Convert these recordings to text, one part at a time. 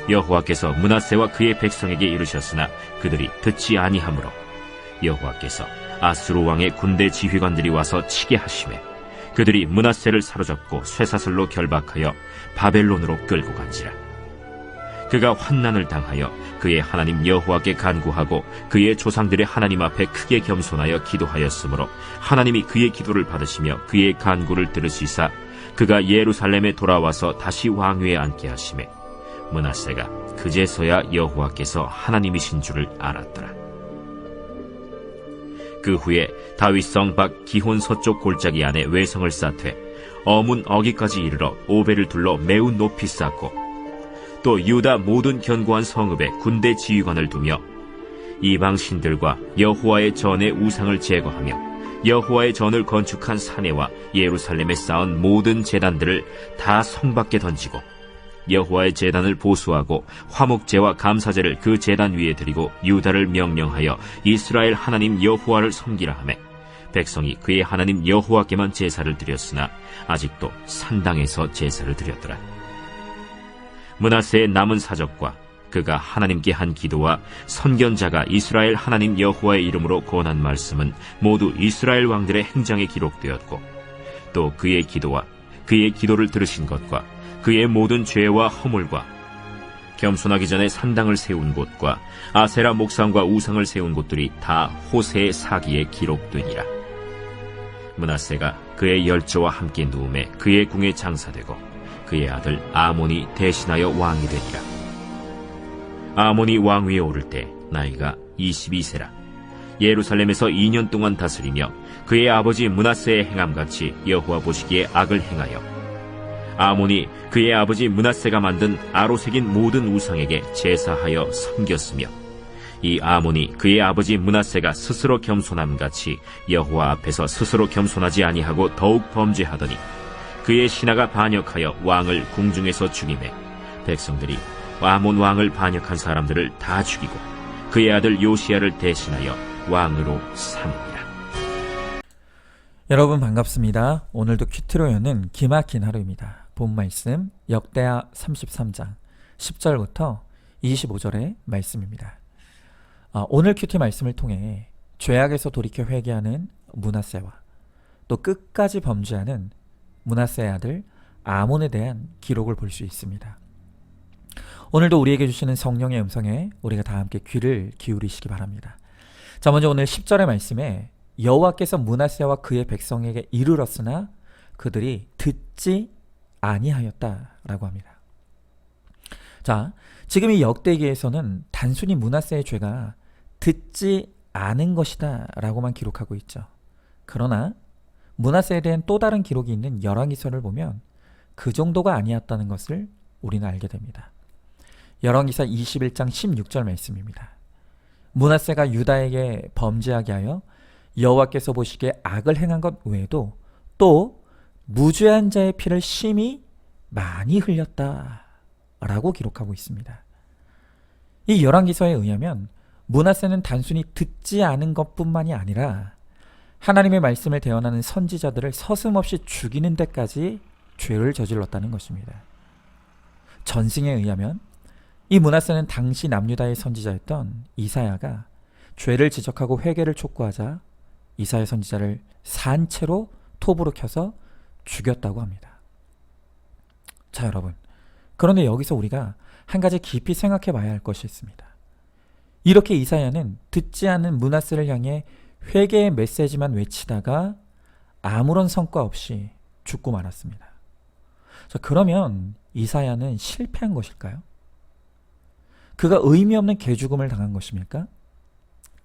여호와께서 므낫세와 그의 백성에게 이르셨으나 그들이 듣지 아니하므로 여호와께서 아수르 왕의 군대 지휘관들이 와서 치게 하시매 그들이 므낫세를 사로잡고 쇠사슬로 결박하여 바벨론으로 끌고 간지라. 그가 환난을 당하여 그의 하나님 여호와께 간구하고 그의 조상들의 하나님 앞에 크게 겸손하여 기도하였으므로 하나님이 그의 기도를 받으시며 그의 간구를 들으시사 그가 예루살렘에 돌아와서 다시 왕위에 앉게 하시매 므낫세가 그제서야 여호와께서 하나님이신 줄을 알았더라. 그 후에 다윗성 밖 기혼 서쪽 골짜기 안에 외성을 쌓되 어문 어기까지 이르러 오벨을 둘러 매우 높이 쌓고 또 유다 모든 견고한 성읍에 군대 지휘관을 두며 이방 신들과 여호와의 전의 우상을 제거하며 여호와의 전을 건축한 사내와 예루살렘에 쌓은 모든 제단들을 다 성 밖에 던지고 여호와의 제단을 보수하고 화목제와 감사제를 그 제단 위에 드리고 유다를 명령하여 이스라엘 하나님 여호와를 섬기라 하매 백성이 그의 하나님 여호와께만 제사를 드렸으나 아직도 산당에서 제사를 드렸더라. 므낫세의 남은 사적과 그가 하나님께 한 기도와 선견자가 이스라엘 하나님 여호와의 이름으로 권한 말씀은 모두 이스라엘 왕들의 행장에 기록되었고 또 그의 기도와 그의 기도를 들으신 것과 그의 모든 죄와 허물과 겸손하기 전에 산당을 세운 곳과 아세라 목상과 우상을 세운 곳들이 다 호세의 사기에 기록되니라. 므낫세가 그의 열조와 함께 누움에 그의 궁에 장사되고 그의 아들 아몬이 대신하여 왕이 되니라. 아몬이 왕위에 오를 때 나이가 22세라. 예루살렘에서 2년 동안 다스리며 그의 아버지 므낫세의 행함같이 여호와 보시기에 악을 행하여 아몬이 그의 아버지 므낫세가 만든 아로색인 모든 우상에게 제사하여 섬겼으며 이 아몬이 그의 아버지 므낫세가 스스로 겸손함같이 여호와 앞에서 스스로 겸손하지 아니하고 더욱 범죄하더니 그의 신하가 반역하여 왕을 궁중에서 죽이매 백성들이 아몬 왕을 반역한 사람들을 다 죽이고 그의 아들 요시야를 대신하여 왕으로 삼으니라. 여러분 반갑습니다. 오늘도 큐티로 여는 기막힌 하루입니다. 본 말씀 역대하 33장 10절부터 25절의 말씀입니다. 오늘 큐티 말씀을 통해 죄악에서 돌이켜 회개하는 므낫세와 또 끝까지 범죄하는 므낫세의 아들 아몬에 대한 기록을 볼 수 있습니다. 오늘도 우리에게 주시는 성령의 음성에 우리가 다 함께 귀를 기울이시기 바랍니다. 자, 먼저 오늘 10절의 말씀에 여호와께서 므낫세와 그의 백성에게 이르렀으나 그들이 듣지 아니하였다라고 합니다. 자, 지금 이 역대기에서는 단순히 므낫세의 죄가 듣지 않은 것이다 라고만 기록하고 있죠. 그러나 므낫세에 대한 또 다른 기록이 있는 열왕기서를 보면 그 정도가 아니었다는 것을 우리는 알게 됩니다. 열왕기사 21장 16절 말씀입니다. 므낫세가 유다에게 범죄하게 하여 여호와께서 보시기에 악을 행한 것 외에도 또 무죄한 자의 피를 심히 많이 흘렸다 라고 기록하고 있습니다. 이 열왕기서에 의하면 므낫세는 단순히 듣지 않은 것뿐만이 아니라 하나님의 말씀을 대언하는 선지자들을 서슴없이 죽이는 데까지 죄를 저질렀다는 것입니다. 전승에 의하면 이 므낫세는 당시 남유다의 선지자였던 이사야가 죄를 지적하고 회개를 촉구하자 이사야 선지자를 산채로 톱으로 켜서 죽였다고 합니다. 자, 여러분, 그런데 여기서 우리가 한 가지 깊이 생각해 봐야 할 것이 있습니다. 이렇게 이사야는 듣지 않는 므낫세를 향해 회개의 메시지만 외치다가 아무런 성과 없이 죽고 말았습니다. 자, 그러면 이사야는 실패한 것일까요? 그가 의미 없는 개죽음을 당한 것입니까?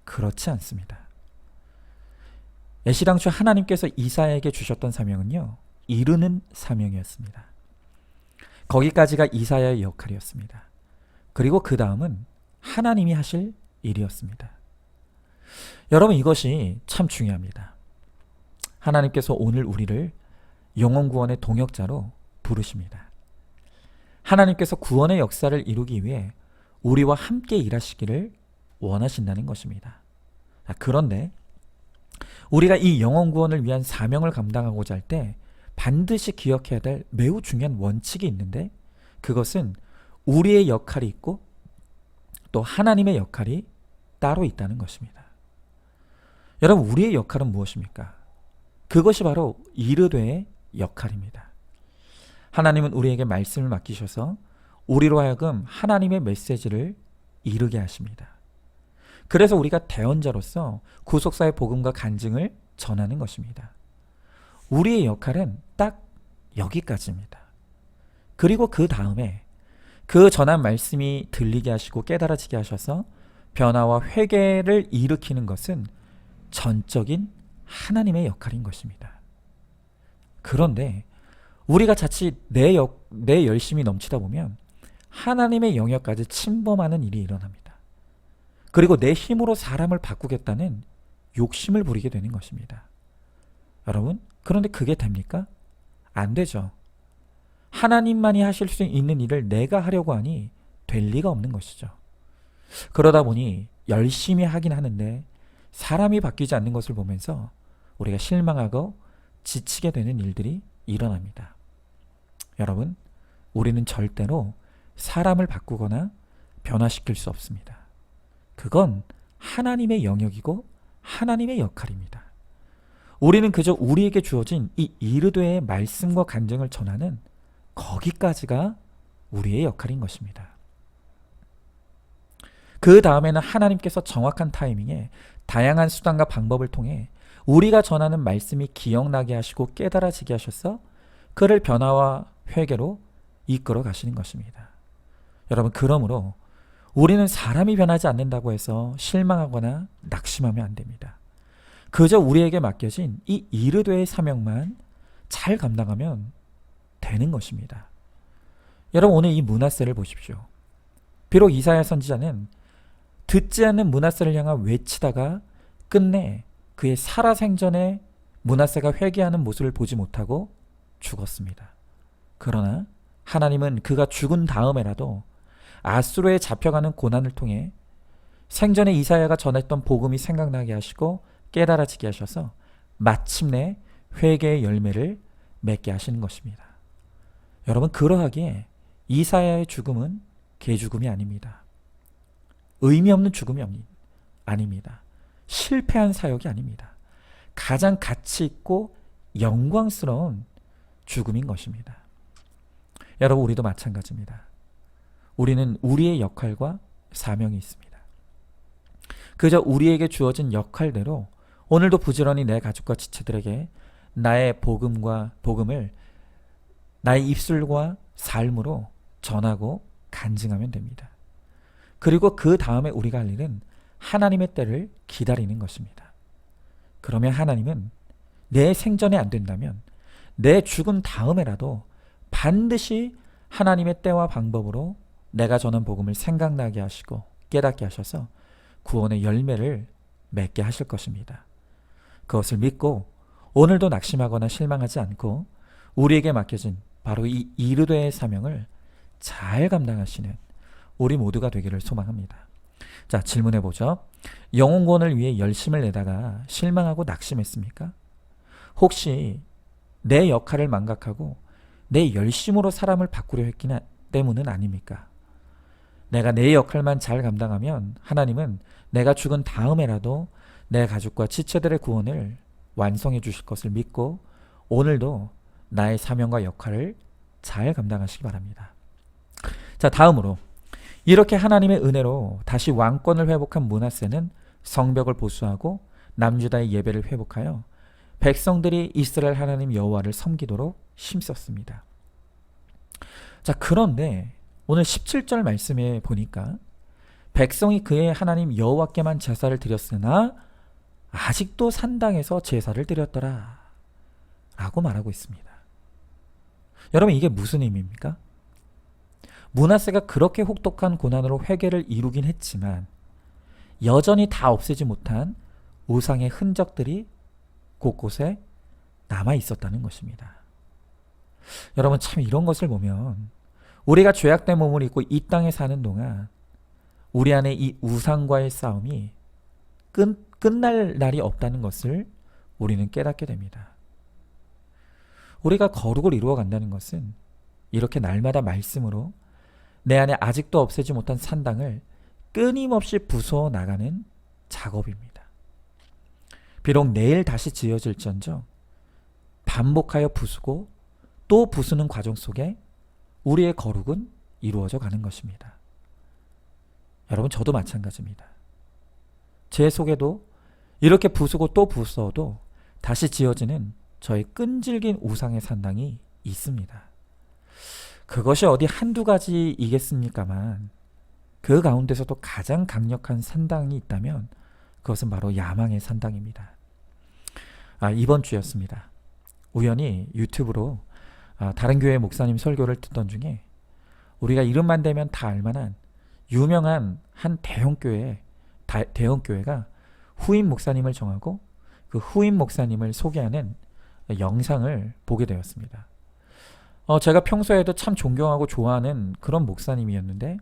그렇지 않습니다. 애시당초 하나님께서 이사야에게 주셨던 사명은요, 이루는 사명이었습니다. 거기까지가 이사야의 역할이었습니다. 그리고 그 다음은 하나님이 하실 일이었습니다. 여러분, 이것이 참 중요합니다. 하나님께서 오늘 우리를 영혼구원의 동역자로 부르십니다. 하나님께서 구원의 역사를 이루기 위해 우리와 함께 일하시기를 원하신다는 것입니다. 그런데 우리가 이 영혼구원을 위한 사명을 감당하고자 할 때 반드시 기억해야 될 매우 중요한 원칙이 있는데 그것은 우리의 역할이 있고 또 하나님의 역할이 따로 있다는 것입니다. 여러분, 우리의 역할은 무엇입니까? 그것이 바로 이르되의 역할입니다. 하나님은 우리에게 말씀을 맡기셔서 우리로 하여금 하나님의 메시지를 이르게 하십니다. 그래서 우리가 대언자로서 구속사의 복음과 간증을 전하는 것입니다. 우리의 역할은 딱 여기까지입니다. 그리고 그 다음에 그 전한 말씀이 들리게 하시고 깨달아지게 하셔서 변화와 회개를 일으키는 것은 전적인 하나님의 역할인 것입니다. 그런데 우리가 자칫 내 열심이 넘치다 보면 하나님의 영역까지 침범하는 일이 일어납니다. 그리고 내 힘으로 사람을 바꾸겠다는 욕심을 부리게 되는 것입니다. 여러분, 그런데 그게 됩니까? 안 되죠. 하나님만이 하실 수 있는 일을 내가 하려고 하니 될 리가 없는 것이죠. 그러다 보니 열심히 하긴 하는데 사람이 바뀌지 않는 것을 보면서 우리가 실망하고 지치게 되는 일들이 일어납니다. 여러분, 우리는 절대로 사람을 바꾸거나 변화시킬 수 없습니다. 그건 하나님의 영역이고 하나님의 역할입니다. 우리는 그저 우리에게 주어진 이 이르되의 말씀과 간증을 전하는 거기까지가 우리의 역할인 것입니다. 그 다음에는 하나님께서 정확한 타이밍에 다양한 수단과 방법을 통해 우리가 전하는 말씀이 기억나게 하시고 깨달아지게 하셔서 그를 변화와 회개로 이끌어 가시는 것입니다. 여러분, 그러므로 우리는 사람이 변하지 않는다고 해서 실망하거나 낙심하면 안 됩니다. 그저 우리에게 맡겨진 이 이르되의 사명만 잘 감당하면 되는 것입니다. 여러분, 오늘 이 므낫세를 보십시오. 비록 이사야 선지자는 듣지 않는 므낫세를 향한 외치다가 끝내 그의 살아생전에 므낫세가 회개하는 모습을 보지 못하고 죽었습니다. 그러나 하나님은 그가 죽은 다음에라도 아수르에 잡혀가는 고난을 통해 생전에 이사야가 전했던 복음이 생각나게 하시고 깨달아지게 하셔서 마침내 회개의 열매를 맺게 하시는 것입니다. 여러분, 그러하기에 이사야의 죽음은 개죽음이 아닙니다. 의미 없는 죽음이 아닙니다. 실패한 사역이 아닙니다. 가장 가치 있고 영광스러운 죽음인 것입니다. 여러분, 우리도 마찬가지입니다. 우리는 우리의 역할과 사명이 있습니다. 그저 우리에게 주어진 역할대로 오늘도 부지런히 내 가족과 지체들에게 나의 복음을 나의 입술과 삶으로 전하고 간증하면 됩니다. 그리고 그 다음에 우리가 할 일은 하나님의 때를 기다리는 것입니다. 그러면 하나님은 내 생전에 안 된다면 내 죽은 다음에라도 반드시 하나님의 때와 방법으로 내가 전한 복음을 생각나게 하시고 깨닫게 하셔서 구원의 열매를 맺게 하실 것입니다. 그것을 믿고 오늘도 낙심하거나 실망하지 않고 우리에게 맡겨진 바로 이 이르되의 사명을 잘 감당하시는 우리 모두가 되기를 소망합니다. 자, 질문해 보죠. 영혼 구원을 위해 열심을 내다가 실망하고 낙심했습니까? 혹시 내 역할을 망각하고 내 열심으로 사람을 바꾸려 했기 때문은 아닙니까? 내가 내 역할만 잘 감당하면 하나님은 내가 죽은 다음에라도 내 가족과 지체들의 구원을 완성해 주실 것을 믿고 오늘도 나의 사명과 역할을 잘 감당하시기 바랍니다. 자, 다음으로 이렇게 하나님의 은혜로 다시 왕권을 회복한 므낫세는 성벽을 보수하고 남유다의 예배를 회복하여 백성들이 이스라엘 하나님 여호와를 섬기도록 힘썼습니다. 자, 그런데 오늘 17절 말씀에 보니까 백성이 그의 하나님 여호와께만 제사를 드렸으나 아직도 산당에서 제사를 드렸더라 라고 말하고 있습니다. 여러분, 이게 무슨 의미입니까? 므낫세가 그렇게 혹독한 고난으로 회개를 이루긴 했지만 여전히 다 없애지 못한 우상의 흔적들이 곳곳에 남아 있었다는 것입니다. 여러분, 참 이런 것을 보면 우리가 죄악된 몸을 입고 이 땅에 사는 동안 우리 안에 이 우상과의 싸움이 끝날 날이 없다는 것을 우리는 깨닫게 됩니다. 우리가 거룩을 이루어 간다는 것은 이렇게 날마다 말씀으로 내 안에 아직도 없애지 못한 산당을 끊임없이 부숴 나가는 작업입니다. 비록 내일 다시 지어질지언정 반복하여 부수고 또 부수는 과정 속에 우리의 거룩은 이루어져 가는 것입니다. 여러분, 저도 마찬가지입니다. 제 속에도 이렇게 부수고 또 부숴도 다시 지어지는 저의 끈질긴 우상의 산당이 있습니다. 그것이 어디 한두 가지이겠습니까만 그 가운데서도 가장 강력한 산당이 있다면 그것은 바로 야망의 산당입니다. 이번 주였습니다. 우연히 유튜브로 다른 교회 목사님 설교를 듣던 중에 우리가 이름만 대면 다 알만한 유명한 한 대형교회가 후임 목사님을 정하고 그 후임 목사님을 소개하는 영상을 보게 되었습니다. 제가 평소에도 참 존경하고 좋아하는 그런 목사님이었는데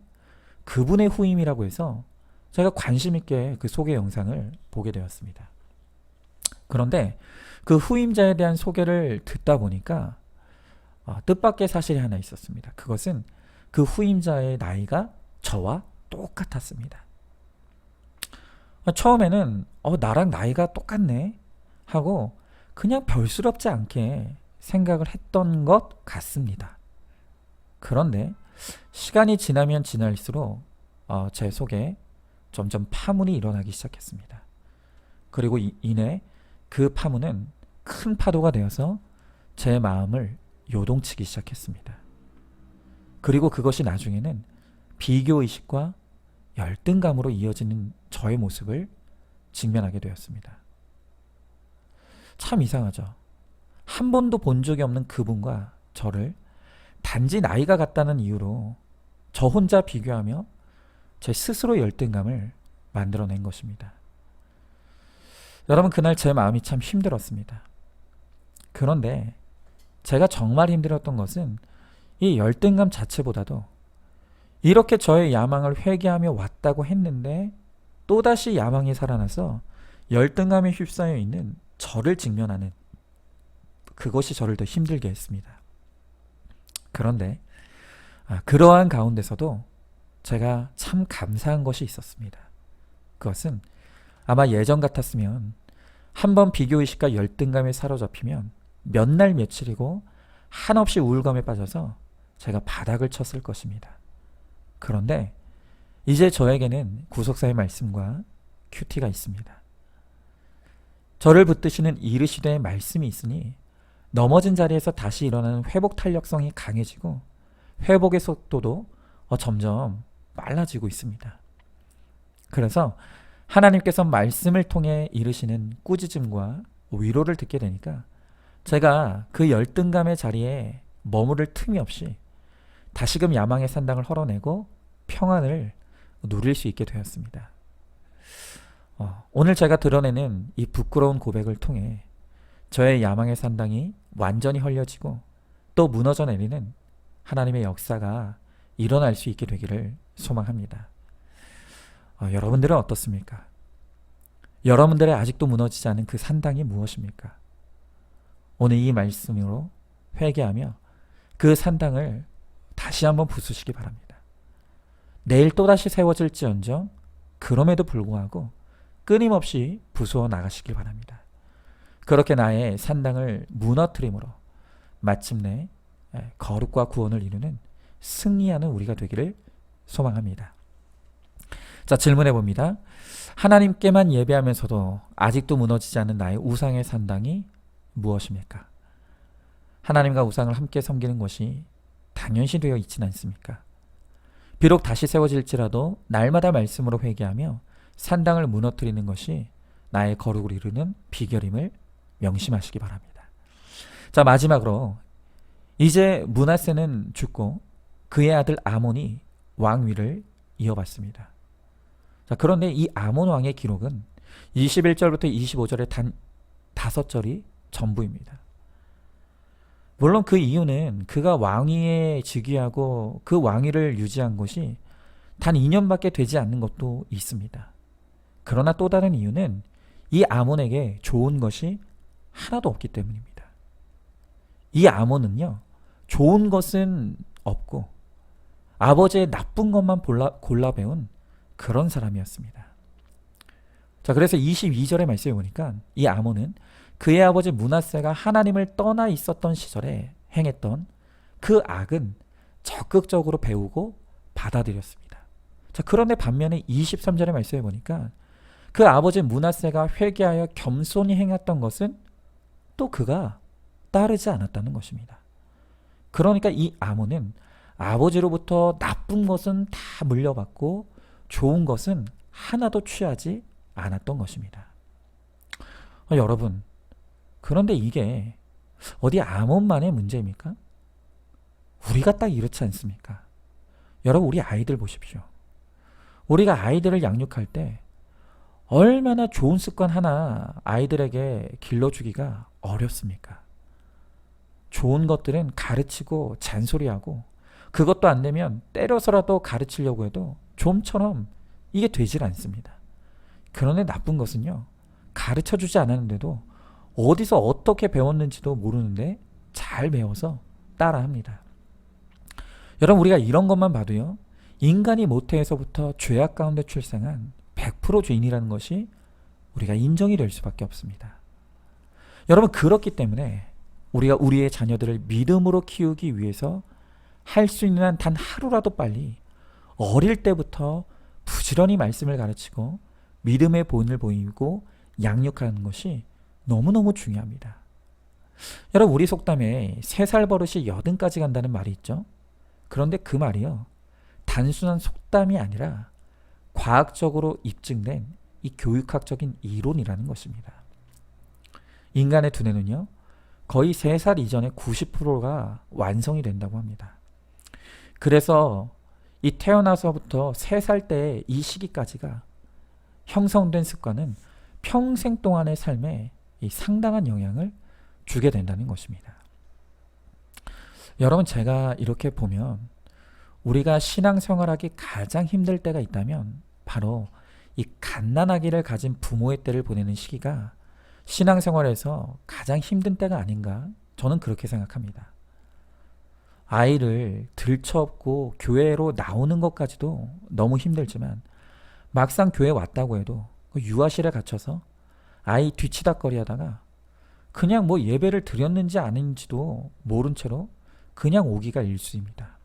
그분의 후임이라고 해서 제가 관심 있게 그 소개 영상을 보게 되었습니다. 그런데 그 후임자에 대한 소개를 듣다 보니까 뜻밖의 사실이 하나 있었습니다. 그것은 그 후임자의 나이가 저와 똑같았습니다. 처음에는 나랑 나이가 똑같네 하고 그냥 별스럽지 않게 생각을 했던 것 같습니다. 그런데 시간이 지나면 지날수록 제 속에 점점 파문이 일어나기 시작했습니다. 그리고 이내 그 파문은 큰 파도가 되어서 제 마음을 요동치기 시작했습니다. 그리고 그것이 나중에는 비교의식과 열등감으로 이어지는 저의 모습을 직면하게 되었습니다. 참 이상하죠. 한 번도 본 적이 없는 그분과 저를 단지 나이가 같다는 이유로 저 혼자 비교하며 제 스스로 열등감을 만들어낸 것입니다. 여러분, 그날 제 마음이 참 힘들었습니다. 그런데 제가 정말 힘들었던 것은 이 열등감 자체보다도 이렇게 저의 야망을 회개하며 왔다고 했는데 또다시 야망이 살아나서 열등감에 휩싸여 있는 저를 직면하는 그것이 저를 더 힘들게 했습니다. 그런데 그러한 가운데서도 제가 참 감사한 것이 있었습니다. 그것은 아마 예전 같았으면 한번 비교의식과 열등감에 사로잡히면 몇 날 며칠이고 한없이 우울감에 빠져서 제가 바닥을 쳤을 것입니다. 그런데 이제 저에게는 구속사의 말씀과 큐티가 있습니다. 저를 붙드시는 이르시되 말씀이 있으니 넘어진 자리에서 다시 일어나는 회복 탄력성이 강해지고 회복의 속도도 점점 빨라지고 있습니다. 그래서 하나님께서 말씀을 통해 이르시는 꾸짖음과 위로를 듣게 되니까 제가 그 열등감의 자리에 머무를 틈이 없이 다시금 야망의 산당을 헐어내고 평안을 누릴 수 있게 되었습니다. 오늘 제가 드러내는 이 부끄러운 고백을 통해 저의 야망의 산당이 완전히 헐려지고 또 무너져 내리는 하나님의 역사가 일어날 수 있게 되기를 소망합니다. 여러분들은 어떻습니까? 여러분들의 아직도 무너지지 않은 그 산당이 무엇입니까? 오늘 이 말씀으로 회개하며 그 산당을 다시 한번 부수시기 바랍니다. 내일 또다시 세워질지언정 그럼에도 불구하고 끊임없이 부수어 나가시길 바랍니다. 그렇게 나의 산당을 무너뜨림으로 마침내 거룩과 구원을 이루는 승리하는 우리가 되기를 소망합니다. 자, 질문해 봅니다. 하나님께만 예배하면서도 아직도 무너지지 않은 나의 우상의 산당이 무엇입니까? 하나님과 우상을 함께 섬기는 것이 당연시 되어 있지는 않습니까? 비록 다시 세워질지라도 날마다 말씀으로 회개하며 산당을 무너뜨리는 것이 나의 거룩을 이루는 비결임을 명심하시기 바랍니다. 자, 마지막으로 이제 므낫세는 죽고 그의 아들 아몬이 왕위를 이어받습니다. 자, 그런데 이 아몬 왕의 기록은 21절부터 25절의 단 5절이 전부입니다. 물론 그 이유는 그가 왕위에 즉위하고 그 왕위를 유지한 것이 단 2년밖에 되지 않는 것도 있습니다. 그러나 또 다른 이유는 이 아몬에게 좋은 것이 하나도 없기 때문입니다. 이 아몬은요, 좋은 것은 없고 아버지의 나쁜 것만 골라 배운 그런 사람이었습니다. 자, 그래서 22절의 말씀에 보니까 이 아몬은 그의 아버지 므낫세가 하나님을 떠나 있었던 시절에 행했던 그 악은 적극적으로 배우고 받아들였습니다. 자, 그런데 반면에 23절의 말씀에 보니까 그 아버지 므낫세가 회개하여 겸손히 행했던 것은 또 그가 따르지 않았다는 것입니다. 그러니까 이 아몬은 아버지로부터 나쁜 것은 다 물려받고 좋은 것은 하나도 취하지 않았던 것입니다. 여러분, 그런데 이게 어디 아몬만의 문제입니까? 우리가 딱 이렇지 않습니까? 여러분, 우리 아이들 보십시오. 우리가 아이들을 양육할 때 얼마나 좋은 습관 하나 아이들에게 길러주기가 어렵습니까? 좋은 것들은 가르치고 잔소리하고 그것도 안 되면 때려서라도 가르치려고 해도 좀처럼 이게 되질 않습니다. 그런데 나쁜 것은요, 가르쳐주지 않았는데도 어디서 어떻게 배웠는지도 모르는데 잘 배워서 따라합니다. 여러분, 우리가 이런 것만 봐도요, 인간이 모태에서부터 죄악 가운데 출생한 100% 죄인이라는 것이 우리가 인정이 될 수밖에 없습니다. 여러분, 그렇기 때문에 우리가 우리의 자녀들을 믿음으로 키우기 위해서 할 수 있는 한 단 하루라도 빨리 어릴 때부터 부지런히 말씀을 가르치고 믿음의 본을 보이고 양육하는 것이 너무너무 중요합니다. 여러분, 우리 속담에 3살 버릇이 80까지 간다는 말이 있죠. 그런데 그 말이요, 단순한 속담이 아니라 과학적으로 입증된 이 교육학적인 이론이라는 것입니다. 인간의 두뇌는요, 거의 3살 이전에 90%가 완성이 된다고 합니다. 그래서 이 태어나서부터 3살 때의 이 시기까지가 형성된 습관은 평생 동안의 삶에 이 상당한 영향을 주게 된다는 것입니다. 여러분, 제가 이렇게 보면 우리가 신앙생활하기 가장 힘들 때가 있다면 바로 이 갓난아기를 가진 부모의 때를 보내는 시기가 신앙생활에서 가장 힘든 때가 아닌가, 저는 그렇게 생각합니다. 아이를 들쳐업고 교회로 나오는 것까지도 너무 힘들지만 막상 교회 왔다고 해도 유아실에 갇혀서 아이 뒤치다꺼리 하다가 그냥 뭐 예배를 드렸는지 아닌지도 모른 채로 그냥 오기가 일쑤입니다.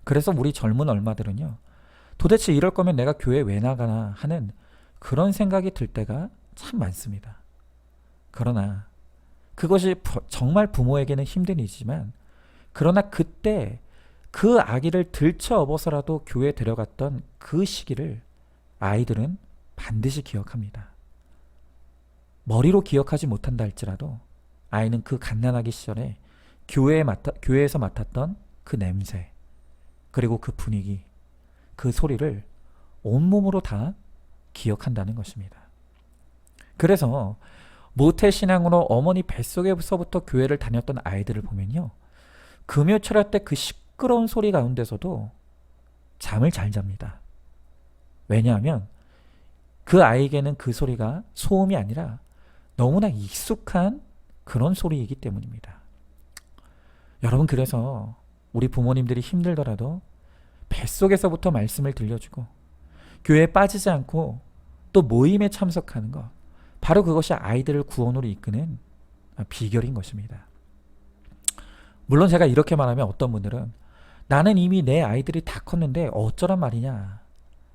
그래서 우리 젊은 얼마들은요, 도대체 이럴 거면 내가 교회 왜 나가나 하는 그런 생각이 들 때가 참 많습니다. 그러나 그것이 정말 부모에게는 힘든 일이지만, 그러나 그때 그 아기를 들쳐 업어서라도 교회에 데려갔던 그 시기를 아이들은 반드시 기억합니다. 머리로 기억하지 못한다 할지라도 아이는 그 갓난아기 시절에 교회에서 맡았던 그 냄새, 그리고 그 분위기, 그 소리를 온몸으로 다 기억한다는 것입니다. 그래서 모태신앙으로 어머니 뱃속에서부터 교회를 다녔던 아이들을 보면요, 금요철야 때 그 시끄러운 소리 가운데서도 잠을 잘 잡니다. 왜냐하면 그 아이에게는 그 소리가 소음이 아니라 너무나 익숙한 그런 소리이기 때문입니다. 여러분, 그래서 우리 부모님들이 힘들더라도 뱃속에서부터 말씀을 들려주고 교회에 빠지지 않고 또 모임에 참석하는 것, 바로 그것이 아이들을 구원으로 이끄는 비결인 것입니다. 물론 제가 이렇게 말하면 어떤 분들은 나는 이미 내 아이들이 다 컸는데 어쩌란 말이냐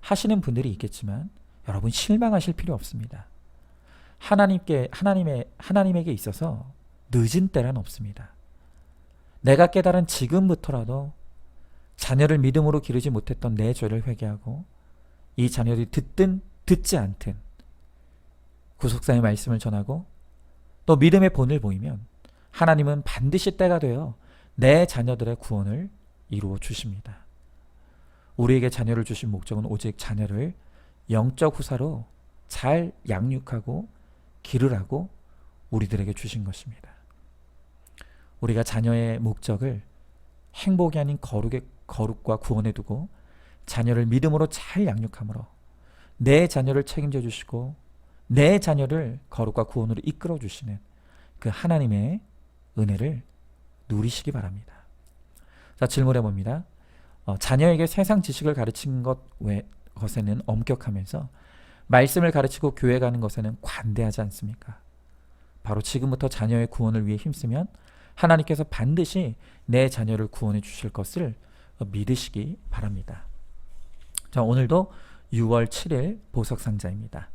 하시는 분들이 있겠지만, 여러분, 실망하실 필요 없습니다. 하나님에게 있어서 늦은 때란 없습니다. 내가 깨달은 지금부터라도 자녀를 믿음으로 기르지 못했던 내 죄를 회개하고 이 자녀들이 듣든 듣지 않든 구속사의 말씀을 전하고 또 믿음의 본을 보이면 하나님은 반드시 때가 되어 내 자녀들의 구원을 이루어 주십니다. 우리에게 자녀를 주신 목적은 오직 자녀를 영적 후사로 잘 양육하고 기르라고 우리들에게 주신 것입니다. 우리가 자녀의 목적을 행복이 아닌 거룩과 구원에 두고 자녀를 믿음으로 잘 양육함으로 내 자녀를 책임져 주시고 내 자녀를 거룩과 구원으로 이끌어 주시는 그 하나님의 은혜를 누리시기 바랍니다. 자, 질문해 봅니다. 자녀에게 세상 지식을 가르친 것에는 엄격하면서 말씀을 가르치고 교회 가는 것에는 관대하지 않습니까? 바로 지금부터 자녀의 구원을 위해 힘쓰면 하나님께서 반드시 내 자녀를 구원해 주실 것을 믿으시기 바랍니다. 자, 오늘도 6월 7일 보석상자입니다.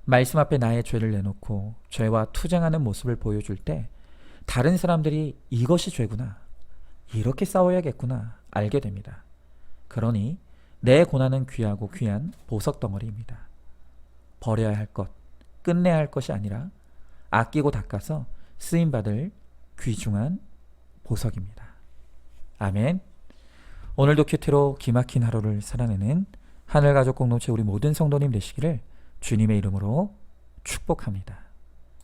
말씀 앞에 나의 죄를 내놓고 죄와 투쟁하는 모습을 보여줄 때 다른 사람들이 이것이 죄구나, 이렇게 싸워야겠구나 알게 됩니다. 그러니 내 고난은 귀하고 귀한 보석 덩어리입니다. 버려야 할 것, 끝내야 할 것이 아니라 아끼고 닦아서 쓰임받을 귀중한 보석입니다. 아멘. 오늘도 큐티로 기막힌 하루를 살아내는 하늘가족 공동체 우리 모든 성도님 되시기를 주님의 이름으로 축복합니다.